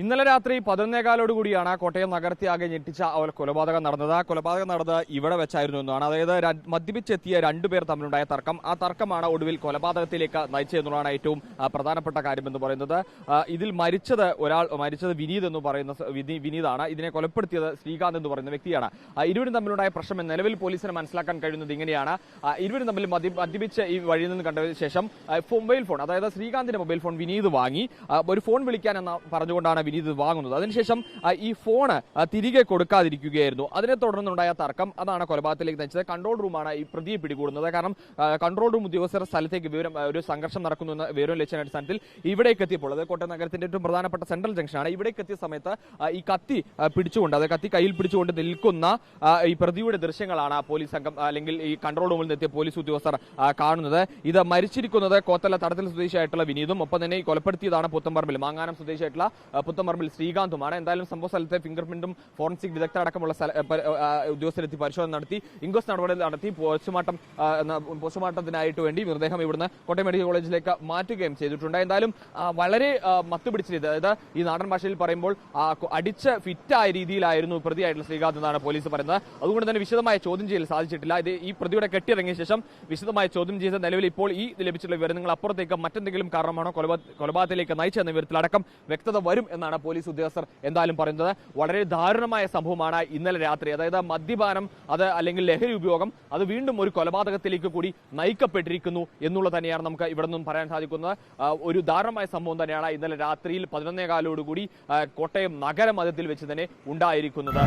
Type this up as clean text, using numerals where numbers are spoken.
ഇന്നലെ രാത്രി 11:15 കൂടിയാണ് കോട്ടയം നഗരത്തെ ഞെട്ടിച്ച കൊലപാതകം നടന്നത്. കൊലപാതകം നടന്നത് ഇവിടെ വെച്ചായിരുന്നു എന്നാണ്. അതായത് മദ്യപിച്ചെത്തിയ രണ്ടുപേർ തമ്മിലുണ്ടായ തർക്കം, ആ തർക്കമാണ് ഒടുവിൽ കൊലപാതകത്തിലേക്ക് നയിച്ചതെന്നുള്ളതാണ് ഏറ്റവും പ്രധാനപ്പെട്ട കാര്യമെന്ന് പറയുന്നത്. ഇതിൽ മരിച്ചത് വിനീത് എന്ന് പറയുന്ന വിനീതാണ്. ഇതിനെ കൊലപ്പെടുത്തിയത് ശ്രീകാന്ത് എന്ന് പറയുന്ന വ്യക്തിയാണ്. ഇരുവരും തമ്മിലുണ്ടായ പ്രശ്നം നിലവിൽ പോലീസിന് മനസ്സിലാക്കാൻ കഴിയുന്നത് ഇങ്ങനെയാണ്. ഇരുവരും തമ്മിൽ മദ്യപിച്ച് ഈ വഴിയിൽ നിന്ന് കണ്ടതിന് ശേഷം മൊബൈൽ ഫോൺ, അതായത് ശ്രീകാന്തിന്റെ മൊബൈൽ ഫോൺ വിനീത് വാങ്ങി ഒരു ഫോൺ വിളിക്കാൻ എന്ന് പറഞ്ഞുകൊണ്ടാണ് വിനീത് വാങ്ങുന്നത്. അതിനുശേഷം ഈ ഫോണ് തിരികെ കൊടുക്കാതിരിക്കുകയായിരുന്നു. അതിനെ തുടർന്നുണ്ടായ തർക്കം അതാണ് കൊലപാതകത്തിലേക്ക് നയിച്ചത്. കൺട്രോൾ റൂമാണ് ഈ പ്രതിയെ പിടികൂടുന്നത്. കാരണം കൺട്രോൾ റൂം ഉദ്യോഗസ്ഥർ സ്ഥലത്തേക്ക് ഒരു സംഘർഷം നടക്കുന്നു എന്ന വിവരം ലഭിച്ച അടിസ്ഥാനത്തിൽ ഇവിടേക്ക് എത്തിയപ്പോൾ, അത് കോട്ടയം നഗരത്തിന്റെ ഏറ്റവും പ്രധാനപ്പെട്ട സെൻട്രൽ ജംഗ്ഷനാണ്, ഇവിടേക്ക് എത്തിയ സമയത്ത് ഈ കത്തി പിടിച്ചുകൊണ്ട്, അത് കത്തി കയ്യിൽ പിടിച്ചുകൊണ്ട് നിൽക്കുന്ന ഈ പ്രതിയുടെ ദൃശ്യങ്ങളാണ് പോലീസ് സംഘം അല്ലെങ്കിൽ ഈ കൺട്രോൾ റൂമിൽ നിന്നെത്തിയ പോലീസ് ഉദ്യോഗസ്ഥർ കാണുന്നത്. ഇത് മരിച്ചിരിക്കുന്നത് കോത്തല തടത്തിൽ സ്വദേശിയായിട്ടുള്ള വിനീതും ഒപ്പം തന്നെ ഈ കൊലപ്പെടുത്തിയതാണ് പുത്തമ്പറമ്പിൽ മാങ്ങാനം സ്വദേശിയായിട്ടുള്ള പുത്തമ്പറമ്പിൽ ശ്രീകാന്തുമാണ്. എന്തായാലും സംഭവ സ്ഥലത്തെ ഫിംഗർ പ്രിന്റും ഫോറൻസിക് വിദഗ്ധരടക്കമുള്ള ഉദ്യോഗസ്ഥരെത്തി പരിശോധന നടത്തി ഇൻക്വസ്റ്റ് നടപടി നടത്തി പോസ്റ്റ്മോർട്ടത്തിനായിട്ട് വേണ്ടി മൃതദേഹം ഇവിടുന്ന് കോട്ടയം മെഡിക്കൽ കോളേജിലേക്ക് മാറ്റുകയും ചെയ്തിട്ടുണ്ട്. എന്തായാലും വളരെ മത്തുപിടിച്ചിരുന്നത്, അതായത് ഈ നാടൻ ഭാഷയിൽ പറയുമ്പോൾ അടിച്ച് ഫിറ്റായ രീതിയിലായിരുന്നു പ്രതിയായിട്ടുള്ള ശ്രീകാന്ത് എന്നാണ് പോലീസ് പറയുന്നത്. അതുകൊണ്ട് തന്നെ വിശദമായ ചോദ്യം ചെയ്യൽ സാധിച്ചിട്ടില്ല. ഇത് ഈ പ്രതിയുടെ കെട്ടിയിറങ്ങിയ ശേഷം വിശദമായ ചോദ്യം ചെയ്ത് നിലവിൽ ഇപ്പോൾ ഈ ലഭിച്ചിട്ടുള്ള വിവരങ്ങൾ അപ്പുറത്തേക്ക് മറ്റെന്തെങ്കിലും കാരണമാണോ കൊലപാതകത്തിലേക്ക് നയിച്ചെന്ന വിവരത്തിലടക്കം വ്യക്തത വരും എന്നാണ് പോലീസ് ഉദ്യോഗസ്ഥർ എന്തായാലും പറയുന്നത്. വളരെ ദാരുണമായ സംഭവമാണ് ഇന്നലെ രാത്രി. അതായത് മദ്യപാനം അല്ലെങ്കിൽ ലഹരി ഉപയോഗം അത് വീണ്ടും ഒരു കൊലപാതകത്തിലേക്ക് കൂടി നയിക്കപ്പെട്ടിരിക്കുന്നു എന്നുള്ളത് തന്നെയാണ് നമുക്ക് ഇവിടെ നിന്നും പറയാൻ സാധിക്കുന്നത്. ഒരു ദാരുണമായ സംഭവം തന്നെയാണ് ഇന്നലെ രാത്രിയിൽ 11:15 കോട്ടയം നഗരമധ്യത്തിൽ വെച്ച് തന്നെ ഉണ്ടായിരിക്കുന്നത്.